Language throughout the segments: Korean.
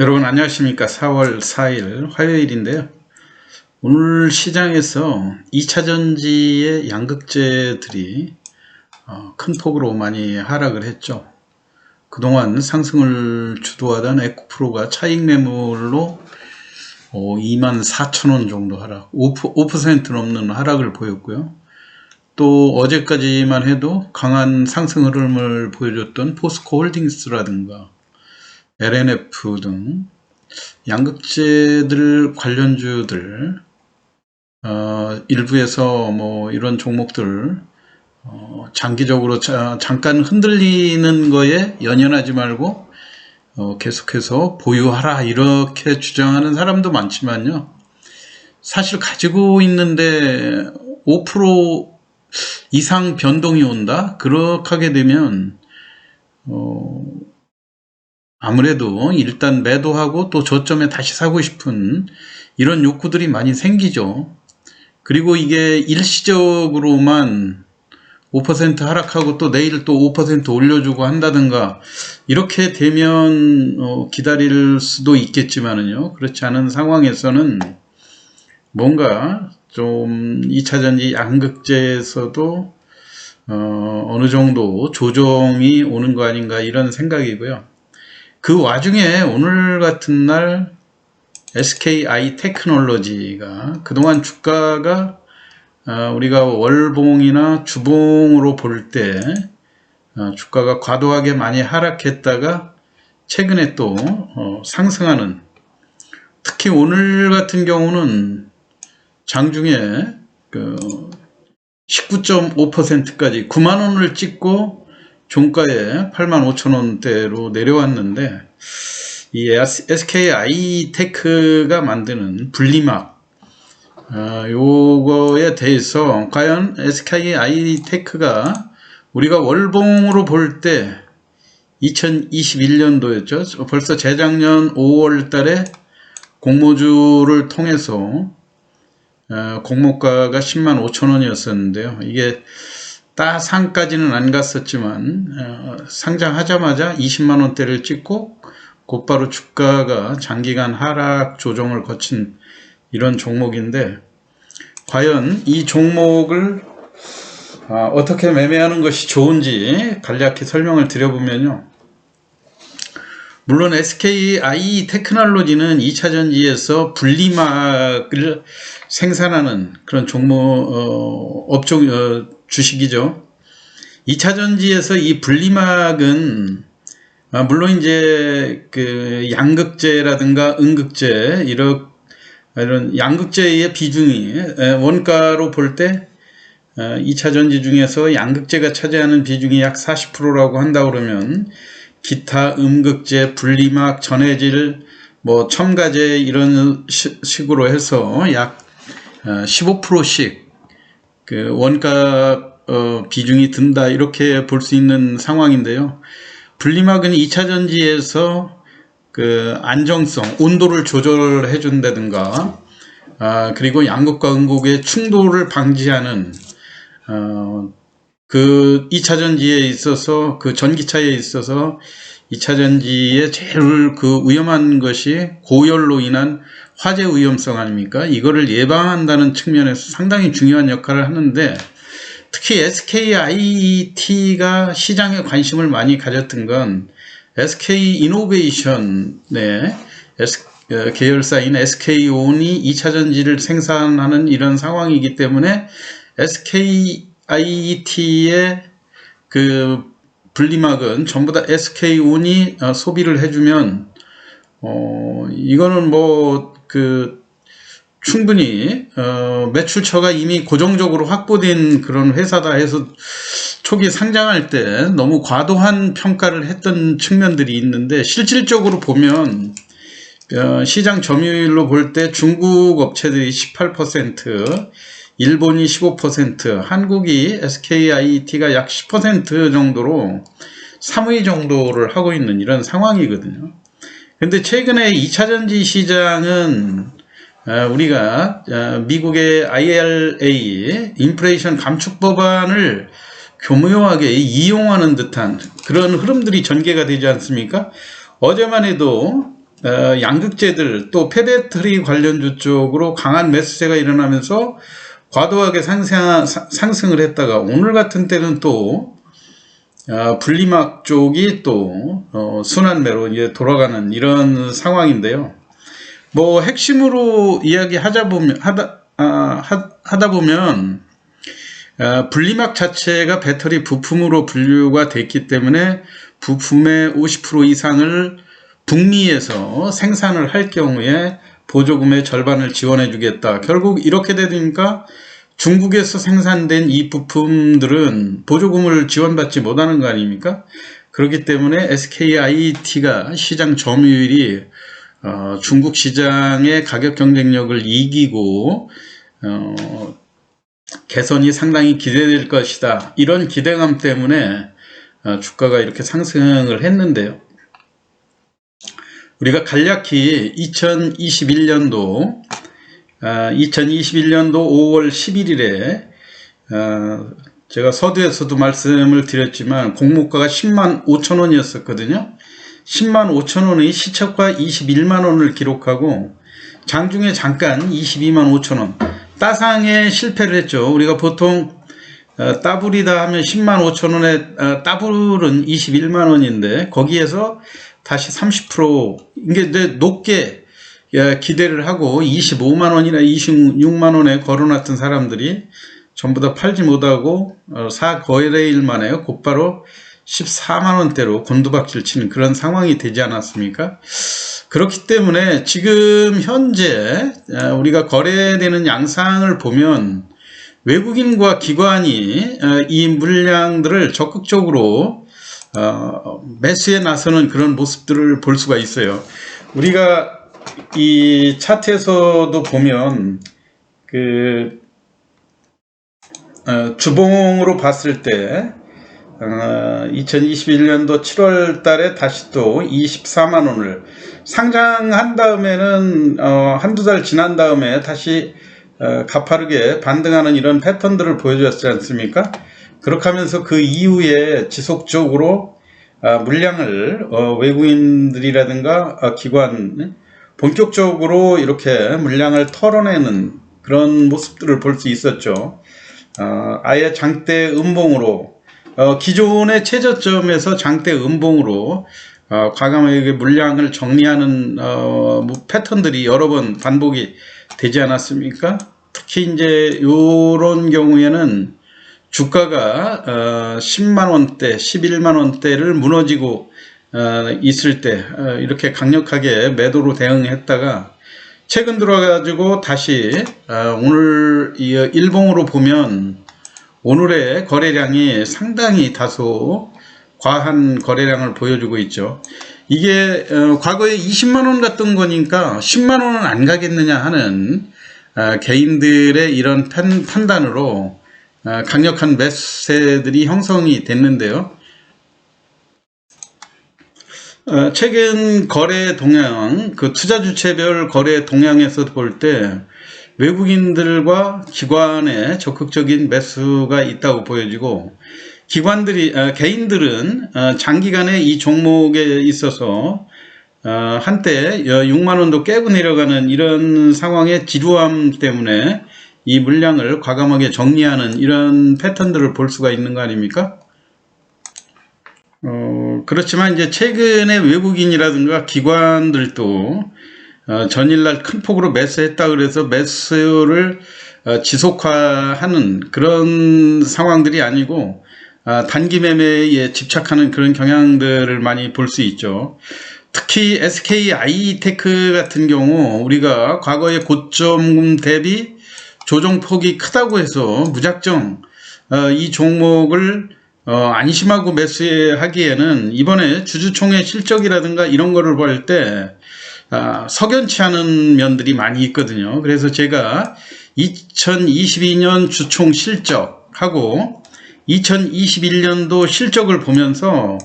여러분 안녕하십니까. 4월 4일 화요일인데요. 오늘 시장에서 2차전지의 양극재들이 큰 폭으로 많이 하락을 했죠. 그동안 상승을 주도하던 에코프로가 차익 매물로 24,000원 정도 하락, 5% 넘는 하락을 보였고요. 또 어제까지만 해도 강한 상승 흐름을 보여줬던 포스코 홀딩스라든가 LNF 등 양극재들 관련주들 일부에서 뭐 이런 종목들 장기적으로 잠깐 흔들리는 거에 연연하지 말고 계속해서 보유하라 이렇게 주장하는 사람도 많지만요, 사실 가지고 있는데 5% 이상 변동이 온다? 그렇게 하게 되면 아무래도 일단 매도하고 또 저점에 다시 사고 싶은 이런 욕구들이 많이 생기죠. 그리고 이게 일시적으로만 5% 하락하고 또 내일 또 5% 올려주고 한다든가 이렇게 되면 기다릴 수도 있겠지만은요, 그렇지 않은 상황에서는 뭔가 좀 2차전지 양극재에서도 어느 정도 조정이 오는 거 아닌가 이런 생각이고요. 그 와중에 오늘 같은 날 SKI 테크놀로지가 그동안 주가가 우리가 월봉이나 주봉으로 볼 때 주가가 과도하게 많이 하락했다가 최근에 또 상승하는, 특히 오늘 같은 경우는 장중에 19.5%까지 9만원을 찍고 종가에 85,000원대로 내려왔는데, 이 SKI테크가 만드는 분리막 요거에 대해서 과연 SKI테크가 우리가 월봉으로 볼 때 2021년도였죠. 벌써 재작년 5월 달에 공모주를 통해서 공모가가 105,000원이었었는데요. 이게 따상까지는 안 갔었지만 상장하자마자 20만원대를 찍고 곧바로 주가가 장기간 하락 조정을 거친 이런 종목인데, 과연 이 종목을 어떻게 매매하는 것이 좋은지 간략히 설명을 드려보면요, 물론 SKI 테크놀로지는 2차전지에서 분리막을 생산하는 그런 종목 업종 주식이죠. 2차전지에서 이 분리막은 물론 이제 그 양극재라든가 음극재 이런 양극재의 비중이 원가로 볼 때 2차전지 중에서 양극재가 차지하는 비중이 약 40%라고 한다 그러면 기타 음극재, 분리막, 전해질, 뭐 첨가재 이런 식으로 해서 약 15%씩 그 원가 비중이 든다 이렇게 볼 수 있는 상황인데요. 분리막은 2차전지에서 그 안정성, 온도를 조절해 준다든가 그리고 양극과 음극의 충돌을 방지하는 그 2차전지에 있어서, 그 전기차에 있어서 2차전지의 제일 그 위험한 것이 고열로 인한 화재 위험성 아닙니까? 이거를 예방한다는 측면에서 상당히 중요한 역할을 하는데, 특히 SKIT가 시장에 관심을 많이 가졌던 건 SK이노베이션의 계열사인 SK온이 2차전지를 생산하는 이런 상황이기 때문에 SKIT의 그 분리막은 전부 다 SK온이 소비를 해주면 이거는 뭐 그 충분히 매출처가 이미 고정적으로 확보된 그런 회사다 해서 초기 상장할 때 너무 과도한 평가를 했던 측면들이 있는데, 실질적으로 보면 시장 점유율로 볼 때 중국 업체들이 18%, 일본이 15%, 한국이 SKIT가 약 10% 정도로 3위 정도를 하고 있는 이런 상황이거든요. 근데 최근에 2차전지 시장은 우리가 미국의 IRA, 인플레이션 감축 법안을 교묘하게 이용하는 듯한 그런 흐름들이 전개가 되지 않습니까? 어제만 해도 양극재들 또 페데트리 관련주 쪽으로 강한 매수세가 일어나면서 과도하게 상승을 했다가 오늘 같은 때는 또 분리막 쪽이 또 순환매로 이제 돌아가는 이런 상황인데요. 뭐 핵심으로 이야기하다 보면 분리막 자체가 배터리 부품으로 분류가 됐기 때문에 부품의 50% 이상을 북미에서 생산을 할 경우에 보조금의 절반을 지원해 주겠다. 결국 이렇게 되니까 중국에서 생산된 이 부품들은 보조금을 지원받지 못하는 거 아닙니까? 그렇기 때문에 SKIT가 시장 점유율이 중국 시장의 가격 경쟁력을 이기고 개선이 상당히 기대될 것이다. 이런 기대감 때문에 주가가 이렇게 상승을 했는데요. 우리가 간략히 2021년도 5월 11일에 제가 서두에서도 말씀을 드렸지만 공모가가 10만 5천 원이었었거든요. 10만 5천 원의 시초가 21만 원을 기록하고 장중에 잠깐 22만 5천 원 따상에 실패를 했죠. 우리가 보통 따블이다 하면 10만 5천 원에 따블은 21만 원인데 거기에서 다시 30% 이게 높게 기대를 하고 25만 원이나 26만 원에 걸어놨던 사람들이 전부 다 팔지 못하고 4거래일 만에 곧바로 14만 원대로 곤두박질 치는 그런 상황이 되지 않았습니까? 그렇기 때문에 지금 현재 우리가 거래되는 양상을 보면 외국인과 기관이 이 물량들을 적극적으로 매수에 나서는 그런 모습들을 볼 수가 있어요. 우리가 이 차트에서도 보면 주봉으로 봤을 때 2021년도 7월 달에 다시 또 24만 원을 상장한 다음에는 한두 달 지난 다음에 다시 가파르게 반등하는 이런 패턴들을 보여줬지 않습니까? 그렇게 하면서 그 이후에 지속적으로 물량을 외국인들이라든가 기관 본격적으로 이렇게 물량을 털어내는 그런 모습들을 볼 수 있었죠. 아예 장대 음봉으로 기존의 최저점에서 장대 음봉으로 과감하게 물량을 정리하는 패턴들이 여러 번 반복이 되지 않았습니까? 특히 이제 이런 경우에는 주가가 10만 원대, 11만 원대를 무너지고 있을 때 이렇게 강력하게 매도로 대응했다가 최근 들어가지고 다시 오늘 일봉으로 보면 오늘의 거래량이 상당히 다소 과한 거래량을 보여주고 있죠. 이게 과거에 20만 원 갔던 거니까 10만 원은 안 가겠느냐 하는 개인들의 이런 판단으로 강력한 매수세들이 형성이 됐는데요. 최근 거래 동향, 투자 주체별 거래 장에서 볼 때 외국인들과 기관의 적극적인 매수가 있다고 보여지고 개인들은 장기간에 이 종목에 있어서 한때 6만 원도 깨고 내려가는 이런 상황의 지루함 때문에 이 물량을 과감하게 정리하는 이런 패턴들을 볼 수가 있는 거 아닙니까? 그렇지만 이제 최근에 외국인이라든가 기관들도 전일날 큰 폭으로 매수했다 그래서 매수를 지속화하는 그런 상황들이 아니고 단기 매매에 집착하는 그런 경향들을 많이 볼 수 있죠. 특히 SKI테크 같은 경우 우리가 과거의 고점 대비 조정폭이 크다고 해서 무작정 이 종목을 안심하고 매수하기에는 이번에 주주총회 실적이라든가 이런 거를 볼 때 석연치 않은 면들이 많이 있거든요. 그래서 제가 2022년 주총 실적하고 2021년도 실적을 보면서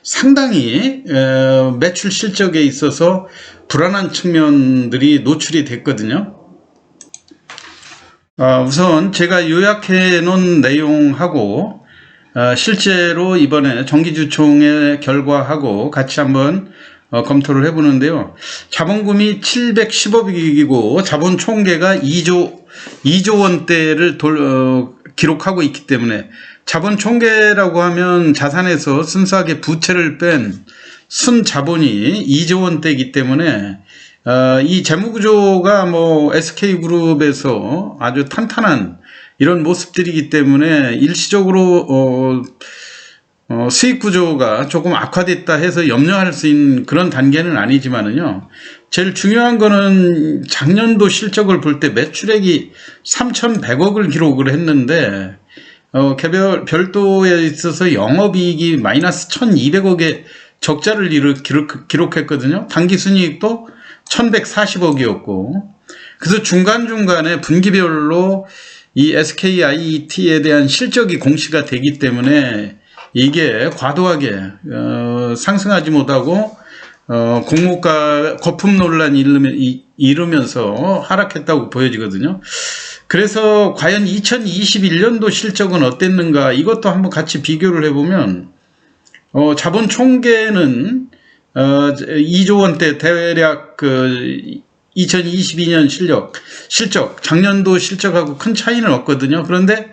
상당히 매출 실적에 있어서 불안한 측면들이 노출이 됐거든요. 우선 제가 요약해 놓은 내용하고 실제로 이번에 정기주총의 결과하고 같이 한번 검토를 해보는데요. 자본금이 710억이고 자본 총계가 2조 원대를 기록하고 있기 때문에 자본 총계라고 하면 자산에서 순수하게 부채를 뺀 순자본이 2조 원대이기 때문에 이 재무구조가 뭐 SK그룹에서 아주 탄탄한 이런 모습들이기 때문에 일시적으로 수익구조가 조금 악화됐다 해서 염려할 수 있는 그런 단계는 아니지만은요. 제일 중요한 거는 작년도 실적을 볼 때 매출액이 3,100억을 기록을 했는데 별도에 있어서 영업이익이 마이너스 1,200억의 적자를 기록했거든요. 당기순이익도 1,140억이었고 그래서 중간중간에 분기별로 이 SKIET에 대한 실적이 공시가 되기 때문에 이게 과도하게 상승하지 못하고 공모가 거품 논란이 이르면서 하락했다고 보여지거든요. 그래서 과연 2021년도 실적은 어땠는가 이것도 한번 같이 비교를 해보면 자본 총계는 2조 원대 대략 2022년 실적 작년도 실적하고 큰 차이는 없거든요. 그런데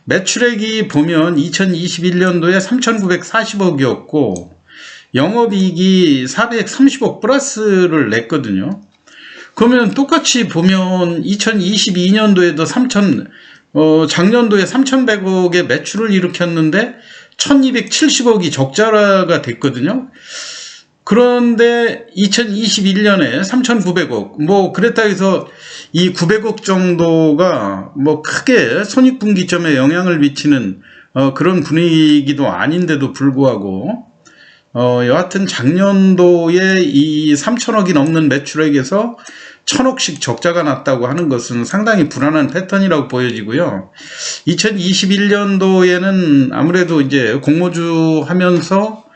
매출액이 보면 2021년도에 3,940억이었고 영업이익이 430억 플러스를 냈거든요. 그러면 똑같이 보면 2022년도에도 작년도에 3,100억의 매출을 일으켰는데 1,270억이 적자가 됐거든요. 그런데 2021년에 3,900억 뭐 그랬다 해서 이 900억 정도가 뭐 크게 손익분기점에 영향을 미치는 그런 분위기도 아닌데도 불구하고 여하튼 작년도에 이 3,000억이 넘는 매출액에서 1,000억씩 적자가 났다고 하는 것은 상당히 불안한 패턴이라고 보여지고요. 2021년도에는 아무래도 이제 공모주 하면서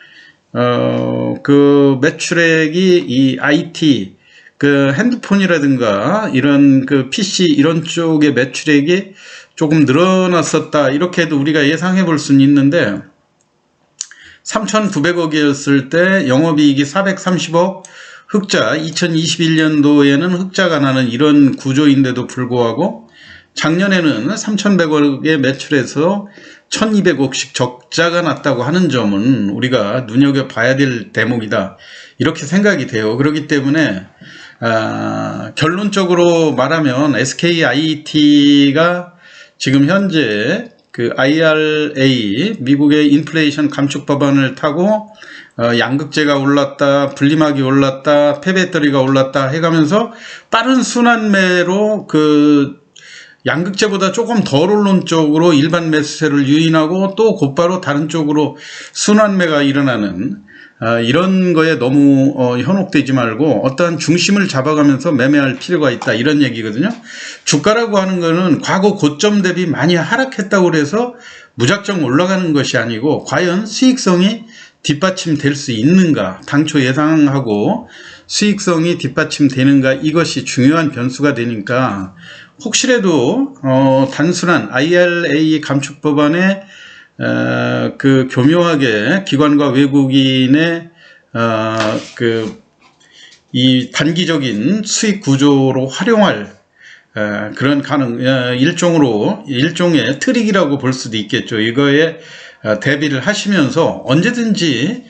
그 매출액이 이 IT 그 핸드폰이라든가 이런 그 PC 이런 쪽의 매출액이 조금 늘어났었다 이렇게도 우리가 예상해 볼 수는 있는데 3,900억이었을 때 영업이익이 430억 흑자 2021년도에는 흑자가 나는 이런 구조인데도 불구하고 작년에는 3,100억의 매출에서 1,200억씩 적자가 났다고 하는 점은 우리가 눈여겨봐야 될 대목이다 이렇게 생각이 돼요. 그렇기 때문에 결론적으로 말하면 SKIET가 지금 현재 그 IRA 미국의 인플레이션 감축 법안을 타고 양극재가 올랐다, 분리막이 올랐다, 폐배터리가 올랐다 해가면서 빠른 순환매로 그 양극재보다 조금 덜 오른 쪽으로 일반 매수세를 유인하고 또 곧바로 다른 쪽으로 순환매가 일어나는 이런 거에 너무 현혹되지 말고 어떠한 중심을 잡아가면서 매매할 필요가 있다 이런 얘기거든요. 주가라고 하는 거는 과거 고점 대비 많이 하락했다고 해서 무작정 올라가는 것이 아니고 과연 수익성이 뒷받침될 수 있는가, 당초 예상하고 수익성이 뒷받침되는가 이것이 중요한 변수가 되니까 혹시라도 단순한 IRA 감축 법안에 그 교묘하게 기관과 외국인의 이 단기적인 수익 구조로 활용할 그런 일종의 트릭이라고 볼 수도 있겠죠. 이거에 대비를 하시면서 언제든지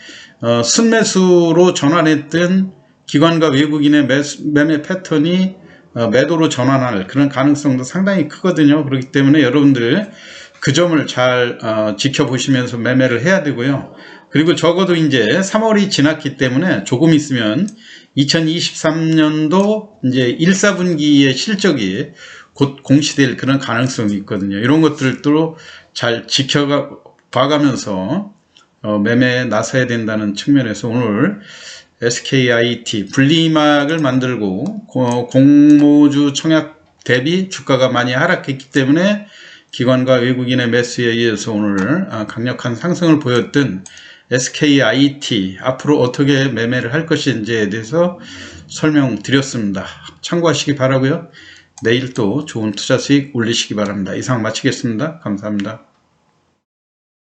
순매수로 전환했던 기관과 외국인의 매매 패턴이 매도로 전환할 그런 가능성도 상당히 크거든요. 그렇기 때문에 여러분들 그 점을 잘 지켜보시면서 매매를 해야 되고요. 그리고 적어도 이제 3월이 지났기 때문에 조금 있으면 2023년도 이제 1사분기의 실적이 곧 공시될 그런 가능성이 있거든요. 이런 것들도 잘 지켜봐가면서 매매에 나서야 된다는 측면에서 오늘 SKIET 분리막을 만들고 공모주 청약 대비 주가가 많이 하락했기 때문에 기관과 외국인의 매수에 의해서 오늘 강력한 상승을 보였던 SKIET 앞으로 어떻게 매매를 할 것인지에 대해서 설명드렸습니다. 참고하시기 바라고요. 내일 또 좋은 투자 수익 올리시기 바랍니다. 이상 마치겠습니다. 감사합니다.